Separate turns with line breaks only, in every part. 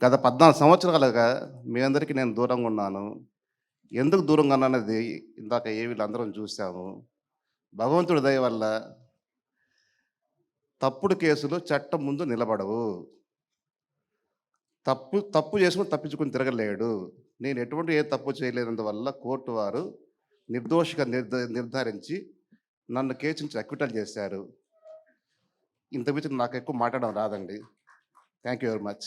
గత 14 సంవత్సరాలుగా మీ అందరికీ నేను దూరంగా ఉన్నాను. ఎందుకు దూరంగా ఉన్నాననేది ఇందాక వీళ్ళందరం చూసాము. భగవంతుడి దయ వల్ల తప్పుడు కేసులు చట్టం ముందు నిలబడవు. తప్పు తప్పు చేసుకొని తప్పించుకొని తిరగలేడు. నేను ఎటువంటి ఏ తప్పు చేయలేనందువల్ల కోర్టు వారు నిర్దోషిగా నిర్ధారించి నన్ను కేసు నుంచి అక్విటల్ చేశారు. ఇంత మించి నాకు ఎక్కువ మాట్లాడడం రాదండి. Thank you very much.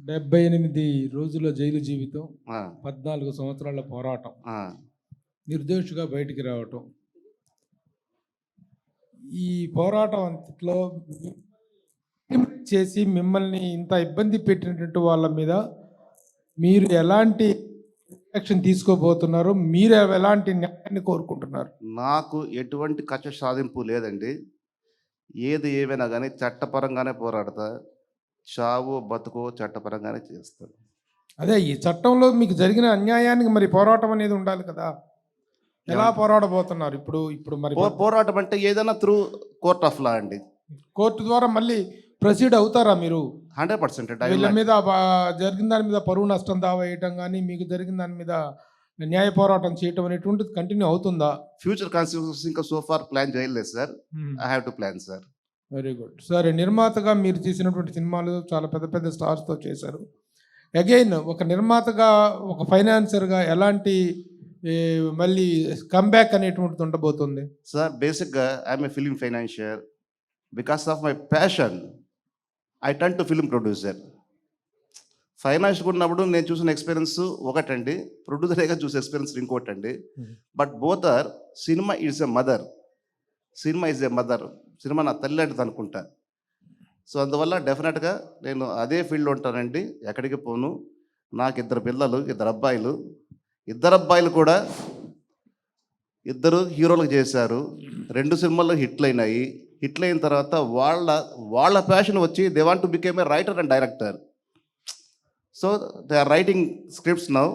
78 రోజుల జైలు జీవితం,
ఆ!
14 సంవత్సరాల పోరాటం,
ఆ!
నిర్దోషిగా బయటికి రావటం. ఈ పోరాటం అంతట్లో చేసి మిమ్మల్ని ఇంత ఇబ్బంది పెట్టినటువంటి వాళ్ళ మీద మీరు ఎలాంటి యాక్షన్ తీసుకోబోతున్నారు? మీరు ఎలాంటి న్యాయాన్ని కోరుకుంటున్నారు?
నాకు ఎటువంటి కక్ష సాధింపు లేదండి. ఏది ఏమైనా గానీ చట్టపరంగానే పోరాడతా. చావో, బతుకో చట్టపరంగానే చేస్తాను.
అదే ఈ చట్టంలో మీకు జరిగిన అన్యాయానికి మరి పోరాటం అనేది ఉండాలి కదా. ఎలా పోరాడబోతున్నారు ఇప్పుడు? ఇప్పుడు మరి
పోరాటం అంటే ఏదైనా త్రూ కోర్ట్ ఆఫ్ లా అండి.
కోర్టు ద్వారా మళ్ళీ ప్రొసీడ్ అవుతారా మీరు?
100%
వీళ్ళ మీద జరిగిన దాని మీద పరువు నష్టం దావా వేయటం కానీ, మీకు జరిగిన దాని మీద న్యాయ పోరాటం చేయటం అనేటువంటిది కంటిన్యూ అవుతుందా?
ఫ్యూచర్ కాన్స్టిట్యూషన్స్ ఇంకా సో ఫార్ ప్లాన్ చేయలేదు sir. I have to plan sir.
Very good. సరే, నిర్మాతగా మీరు చేసినటువంటి సినిమాలు చాలా పెద్ద పెద్ద స్టార్స్తో చేశారు. అగైన్ ఒక నిర్మాతగా, ఒక ఫైనాన్సర్గా ఎలాంటి మళ్ళీ కమ్బ్యాక్ అనేటువంటిది ఉండబోతుంది?
సార్ బేసిక్‌గా I'm a film financier. Because of my passion I turn to film producer. ఫైనాన్షియల్‌గా ఉన్నప్పుడు నేను చూసిన ఎక్స్‌పీరియన్స్ ఒకటండి. ప్రొడ్యూసర్‌గా చూసే ఎక్స్‌పీరియన్స్ ఇంకోటండి. But both are cinema is a mother. Cinema is a mother. Cinema నా తల్లి లాంటిది అనుకుంటా. సో అందువల్ల డెఫినెట్‌గా నేను అదే ఫీల్డ్‌లో ఉంటానండి. ఎక్కడికి పోను. నాకు 2 పిల్లలు, 2 అబ్బాయిలు. 2 అబ్బాయిలు కూడా ఇద్దరు హీరోలుగా చేశారు. 2 సినిమాల్లో హిట్లయినాయి. హిట్లయిన తర్వాత వాళ్ళ ప్యాషన్ వచ్చి they want to became a writer and director. So they are writing scripts now.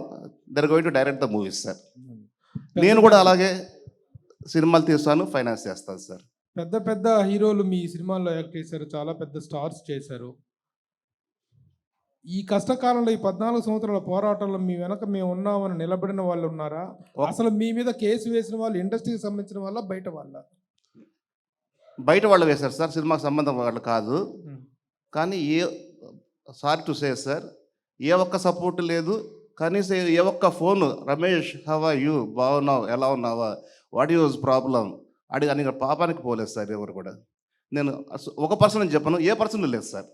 They are going to direct the movies sir. నేను కూడా అలాగే సినిమాలు తీస్తాను, ఫైనాన్స్ చేస్తాను సార్.
పెద్ద పెద్ద హీరోలు మీ సినిమాల్లో యాక్ట్ చేశారు, చాలా పెద్ద స్టార్స్ చేశారు. ఈ కష్టకాలంలో ఈ 14 సంవత్సరాల పోరాటంలో మీ వెనక మేము ఉన్నామని నిలబడిన వాళ్ళు ఉన్నారా? అసలు మీ మీద కేసు వేసిన వాళ్ళు ఇండస్ట్రీకి సంబంధించిన వాళ్ళ, బయట వాళ్ళ?
బయట వాళ్ళు వేశారు సార్, సినిమాకి సంబంధం వాళ్ళు కాదు. కానీ సారీ టు సే సార్, ఏ ఒక్క సపోర్ట్ లేదు. కనీసం ఏ ఒక్క phone, Ramesh how are you, బాగున్నావు, ఎలా ఉన్నావా, వాట్ యూజ్ ప్రాబ్లం అని పాపానికి పోలేదు సార్ ఎవరు కూడా. నేను ఒక పర్సన్ అని చెప్పను, ఏ పర్సన్ లేదు సార్.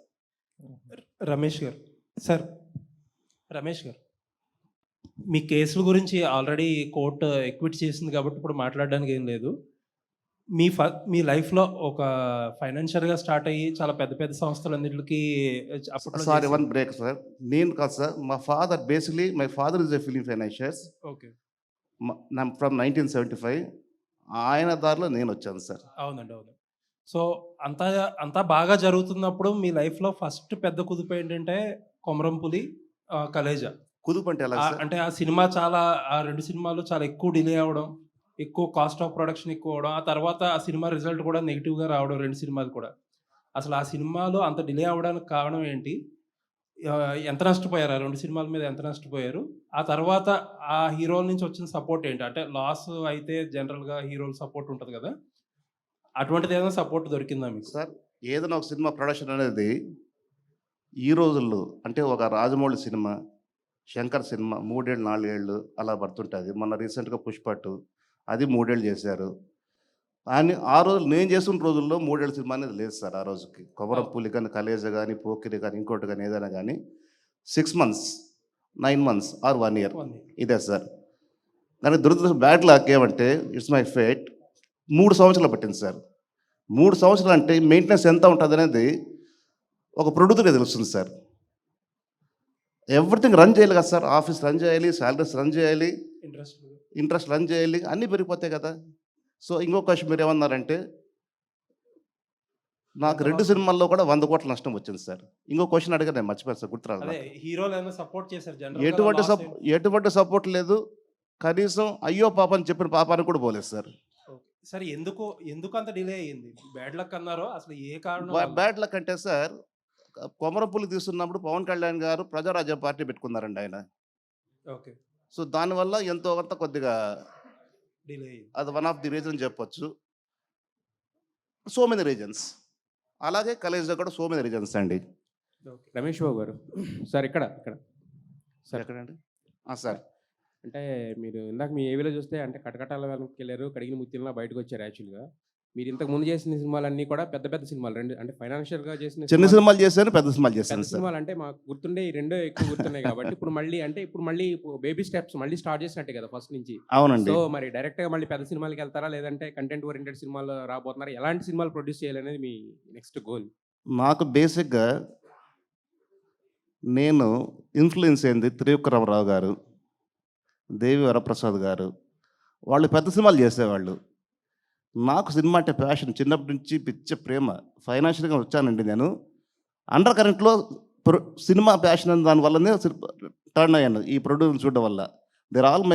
రమేష్ గారు, సార్ రమేష్ గారు, మీ కేసుల గురించి ఆల్రెడీ కోర్టు ఎక్విట్ చేసింది కాబట్టి ఇప్పుడు మాట్లాడడానికి ఏం లేదు. మీ లైఫ్లో ఒక ఫైనాన్షియల్గా స్టార్ట్ అయ్యి చాలా పెద్ద పెద్ద సంస్థలన్నిటికి
సారీ, వన్ బ్రేక్ సార్. నేను కాదు సార్, మా father basically my father is a film financiers.
Okay.
From 1975 ఆయన దారిలో నేను వచ్చాను సార్.
అవునండి, అవును. సో అంతా అంతా బాగా జరుగుతున్నప్పుడు మీ లైఫ్లో ఫస్ట్ పెద్ద కుదుపు ఏంటంటే కొమరంపులి, కలేజా.
కుదుపు అంటే ఎలా సార్?
అంటే ఆ సినిమా ఆ 2 సినిమాలు చాలా ఎక్కువ డిలే అవ్వడం, ఎక్కువ కాస్ట్ ఆఫ్ ప్రొడక్షన్ ఎక్కువ అవడం, ఆ తర్వాత ఆ సినిమా రిజల్ట్ కూడా నెగిటివ్గా రావడం 2 సినిమాలు కూడా. అసలు ఆ సినిమాలు అంత డిలే అవ్వడానికి కారణం ఏంటి? ఎంత నష్టపోయారు? ఆ 2 సినిమాల మీద ఎంత నష్టపోయారు? ఆ తర్వాత ఆ హీరోల నుంచి వచ్చిన సపోర్ట్ ఏంటి? అంటే లాస్ అయితే జనరల్‌గా హీరోల సపోర్ట్ ఉంటది కదా! అటువంటిది ఏదైనా సపోర్ట్ దొరికిందా మీకు?
సార్, ఏదైనా ఒక సినిమా ప్రొడక్షన్ అనేది ఈ రోజుల్లో అంటే ఒక రాజమౌళి సినిమా, శంకర్ సినిమా 3 ఏళ్ళు 4 ఏళ్ళు అలా పడుతుంటుంది. మొన్న రీసెంట్గా పుష్ప 2 అది 3 ఏళ్ళు చేశారు. కానీ ఆ రోజు నేను చేస్తున్న రోజుల్లో 3 ఏళ్ళ సినిమా అనేది లేదు సార్. ఆ రోజుకి కొమరంపులి కానీ, కలేజా కానీ, పోకిరి కానీ, ఇంకోటి కానీ ఏదైనా కానీ 6 మంత్స్, 9 మంత్స్ ఆర్ 1 ఇయర్ ఇదే సార్. కానీ దురదృష్టం, బ్యాడ్ లక్ ఏమంటే ఇట్స్ మై ఫేట్, 3 సంవత్సరాలు పట్టింది సార్. 3 సంవత్సరాలు అంటే మెయింటెనెన్స్ ఎంత ఉంటుంది అనేది ఒక ప్రొడ్యూసర్గా తెలుస్తుంది సార్. ఎవ్రీథింగ్ రన్ చేయాలి కదా సార్. ఆఫీస్ రన్ చేయాలి, శాలరీస్ రన్ చేయాలి, ఇంట్రెస్ట్ రన్ చేయాలి, అన్నీ పెరిగిపోతాయి కదా. సో ఇంకో క్వశ్చన్ మీరు ఏమన్నారంటే, నాకు 2 సినిమాల్లో కూడా 100 కోట్ల నష్టం వచ్చింది సార్. ఇంకో క్వశ్చన్ అడిగా, నేను మర్చిపోయాను సార్, గుర్తురాలేదు.
హీరోలు ఏమైనా సపోర్ట్ చేశారు?
ఎటువంటి సపోర్ట్ లేదు. కనీసం అయ్యో పాప అని చెప్పిన పాపానికి కూడా పోలేదు సార్.
సరే, ఎందుకు అంత డిలే అయ్యింది? బ్యాడ్ లక్ అన్నారో, అసలు ఏ కారణం?
బ్యాడ్ లక్ అంటే సార్, కొమరపుల్లి తీస్తున్నప్పుడు పవన్ కళ్యాణ్ గారు ప్రజారాజ్యం పార్టీ పెట్టుకున్నారండి ఆయన.
ఓకే.
సో దానివల్ల ఎంతో కొంత కొద్దిగా
డిలే అయింది.
అది వన్ ఆఫ్ ది రీజన్ చెప్పొచ్చు. So many reasons. అలాగే కలేజ్లో కూడా సో మెనీ రీజన్స్ అండి.
ఓకే.
రమేష్ బాబు గారు సార్ ఇక్కడ సార్
ఎక్కడండి? సార్
అంటే మీరు ఇందాక మీ ఏవిలో చూస్తే అంటే కటకటాల వెనక్కి వెళ్ళారు, కడిగిన ముత్యంలా బయటకు వచ్చారు. యాక్చువల్గా మీరు ఇంతకు ముందు చేసిన సినిమాలన్నీ కూడా పెద్ద పెద్ద సినిమాలు, రెండు అంటే ఫైనాన్షియల్గా చేసిన
చిన్న సినిమాలు చేశాను, పెద్ద సినిమాలు
పెద్ద
చేశాను సార్.
సినిమాలు అంటే మాకు గుర్తుండే ఈ రెండో ఎక్కువ గుర్తున్నాయి కాబట్టి ఇప్పుడు మళ్ళీ బేబీ స్టెప్స్ మళ్ళీ స్టార్ట్ చేసినట్టే కదా ఫస్ట్ నుంచి.
అవునండి.
సో మరి డైరెక్ట్గా మళ్ళీ పెద్ద సినిమాలకి వెళ్తారా, లేదంటే కంటెంట్ ఓరియంటెడ్ సినిమాలు రాబోతున్నారా, ఎలాంటి సినిమాలు ప్రొడ్యూస్ చేయాలనేది మీ నెక్స్ట్ గోల్?
నాకు బేసిక్గా నేను ఇన్ఫ్లుయెన్స్ అయింది త్రివిక్రమరావు గారు, దేవి వరప్రసాద్ గారు. వాళ్ళు పెద్ద సినిమాలు చేసేవాళ్ళు. నాకు సినిమా అంటే ప్యాషన్, చిన్నప్పటి నుంచి పిచ్చ ప్రేమ. ఫైనాన్షియల్గా వచ్చానండి నేను. అండర్ కరెంట్లో సినిమా ప్యాషన్ అని దానివల్లనే టర్న్ అయ్యాను ఈ ప్రొడ్యూస్ చూడడం వల్ల. దేర్ ఆల్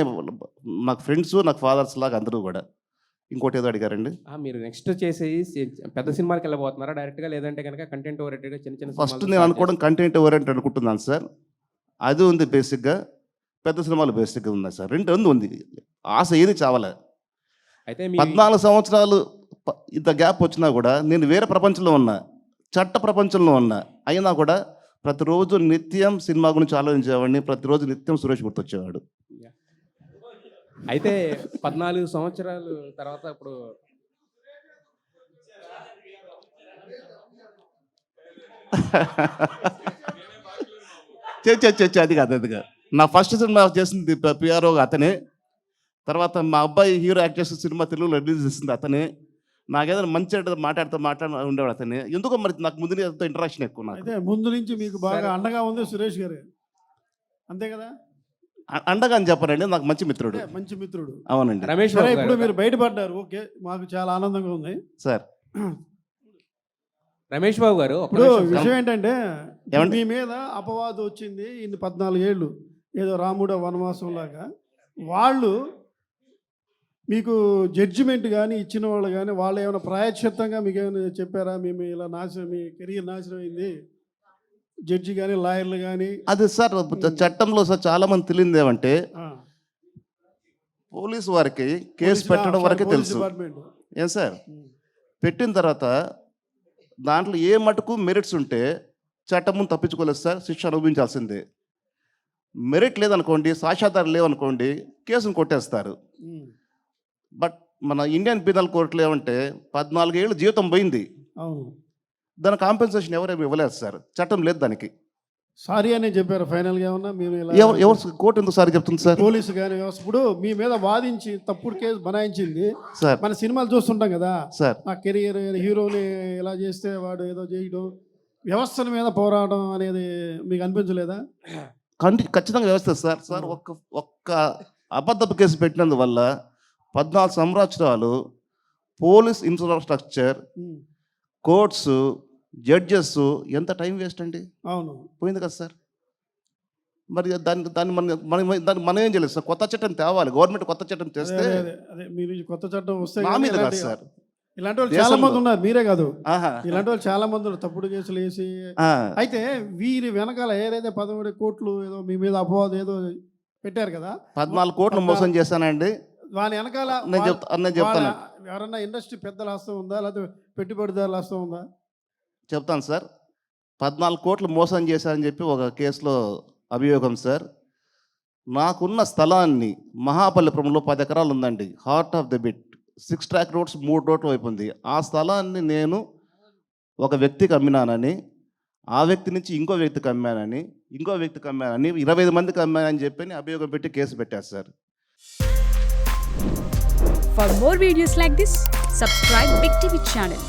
నాకు ఫ్రెండ్స్, నాకు ఫాదర్స్ లాగా అందరూ కూడా. ఇంకోటి ఏదో అడిగారండి.
మీరు నెక్స్ట్ చేసేది పెద్ద సినిమాలకి వెళ్ళబోతున్నారా డైరెక్ట్గా, లేదంటే కనుక కంటెంట్ ఓరియంటెడ్గా చిన్న చిన్న
ఫస్ట్
సినిమాలు
నేను
start
అనుకోవడం కంటెంట్ ఓరియంటెడ్ అనుకుంటున్నాను సార్. అది ఉంది బేసిక్గా. పెద్ద సినిమాలు బేసిక్గా ఉన్నాయి సార్. రెండు ఉంది. ఆశ ఏది చావలే.
అయితే మీ
14 సంవత్సరాలు ఇంత గ్యాప్ వచ్చినా కూడా నేను వేరే ప్రపంచంలో ఉన్నా, చట్ట ప్రపంచంలో ఉన్నా. అయినా కూడా ప్రతిరోజు నిత్యం సినిమా గురించి ఆలోచించేవాడిని. ప్రతిరోజు నిత్యం సురేష్ గుర్తొచ్చేవాడు.
అయితే 14 సంవత్సరాలు తర్వాత ఇప్పుడు
అది కాదు. నా ఫస్ట్ సినిమా చేసింది పిఆర్ఓ అతనే. తర్వాత మా అబ్బాయి హీరో యాక్ట్ చేసిన సినిమా తెలుగులో రిలీజ్ చేసింది అతనే. నాకేదైనా మంచి మాట్లాడుతూ ఉండేవాడు అతనే. ఎందుకో మరి నాకు ముందు ఇంటరాక్షన్ ఎక్కువ. నాకు
అయితే ముందు నుంచి మీకు బాగా అండగా ఉంది సురేష్ గారు, అంతే కదా?
అండగా అని చెప్పనండి, నాకు మంచి మిత్రుడు.
అంటే మంచి మిత్రుడు.
అవునండి
రమేష్
సరే,
బాబు
ఇప్పుడు
గారు
మీరు బయటపడ్డారు, ఓకే, మాకు చాలా ఆనందంగా ఉంది.
సార్.
రమేష్ బాబు గారు ఒక్క
ఇప్పుడు
నిమిషం.
విషయం ఏంటంటే,
ఏమండి?
మీ మీద అపవాదం వచ్చింది ఇన్ని 14 ఏళ్ళు, ఏదో రాముడ వనవాసం లాగా. వాళ్ళు మీకు జడ్జిమెంట్ కానీ ఇచ్చిన వాళ్ళు కానీ వాళ్ళు ఏమైనా ప్రాయశ్చిత్తంగా మీకు ఏమైనా చెప్పారా? మేము ఇలా నాశనం, మీ కెరీర్ నాశనం అయింది, జడ్జి కానీ లాయర్లు కానీ?
అది సార్ చట్టంలో సార్ చాలా మంది తెలియదు ఏమంటే, పోలీసు వారికి కేసు పెట్టడం వరకే తెలుసు.
డిపార్ట్మెంట్
ఏం సార్, పెట్టిన తర్వాత దాంట్లో ఏ మటుకు మెరిట్స్ ఉంటే చట్టం తప్పించుకోలేదు సార్, శిక్ష అనుభవించాల్సిందే. మెరిట్ లేదనుకోండి, సాక్ష్యాధారాలు లేవనుకోండి, కేసును కొట్టేస్తారు. బట్ మన ఇండియన్ పీనల్ కోర్టులో ఏమంటే 14 ఏళ్ళు జీవితం పోయింది.
అవును.
దాని కాంపెన్సేషన్ ఎవరేమి ఇవ్వలేదు సార్, చట్టం లేదు దానికి.
సారీ అని చెప్పారు ఫైనల్గా ఏమన్నా? మేము ఇలా
ఎవరు కోర్టు ఎందుకు సార్ చెప్తుంది సార్?
పోలీసు కానీ వ్యవస్థ ఇప్పుడు మీ మీద వాదించి తప్పుడు కేసు బనాయించింది.
సార్
మన సినిమాలు చూస్తుంటాం కదా
సార్
నా కెరియర్ హీరోని ఇలా చేస్తే వాడు ఏదో చేయడం, వ్యవస్థల మీద పోరాటం అనేది మీకు అనిపించలేదా?
ఖచ్చితంగా వ్యవస్థ సార్. సార్ ఒక్క అబద్ధపు కేసు పెట్టినందువల్ల 14 సంవత్సరాలు పోలీస్ ఇన్ఫ్రాస్ట్రక్చర్, కోర్ట్స్, జడ్జెస్ ఎంత టైం వేస్ట్ అండి.
అవును,
పోయింది కదా సార్. మరి దాన్ని మనం ఏం చేయలేదు సార్. కొత్త చట్టం తేవాలి, గవర్నమెంట్ కొత్త చట్టం తెస్తే.
అదే మీరు కొత్త చట్టం వస్తే
నా
కానీ
మీద కాదు
ఇలాంటి-
సార్.
ఇలాంటి వాళ్ళు చాలా మంది ఉన్నారు, మీరే కాదు,
ఆహా.
ఇలాంటి వాళ్ళు చాలా మంది ఉన్నారు తప్పుడు కేసులు వేసి.
ఆ,
అయితే వీరి వెనకాల ఏదైతే 13 కోట్లు ఏదో మీ మీద అపవాదం ఏదో పెట్టారు కదా,
14 కోట్లు మోసం చేశానండి.
వాని వెనకాల
నేను చెప్తాను
ఎవరన్నా ఇండస్ట్రీ పెద్దల హస్తం ఉందా, లేకపోతే పెట్టుబడిదారుల హస్తం ఉందా?
చెప్తాను సార్. 14 కోట్లు మోసం చేశారని చెప్పి ఒక కేసులో అభియోగం సార్. నాకున్న స్థలాన్ని మహాబలిపురంలో 10 ఎకరాలు ఉందండి, heart of the bit, 6 track roads 3 రోడ్లు అయిపోయింది. ఆ స్థలాన్ని నేను ఒక వ్యక్తికి అమ్మినానని, ఆ వ్యక్తి నుంచి ఇంకో వ్యక్తికి అమ్మానని, ఇంకో వ్యక్తికి అమ్మానని, 25 మందికి అమ్మానని చెప్పి అభియోగం పెట్టి కేసు పెట్టారు sir.
For more videos like this, subscribe Big TV channel.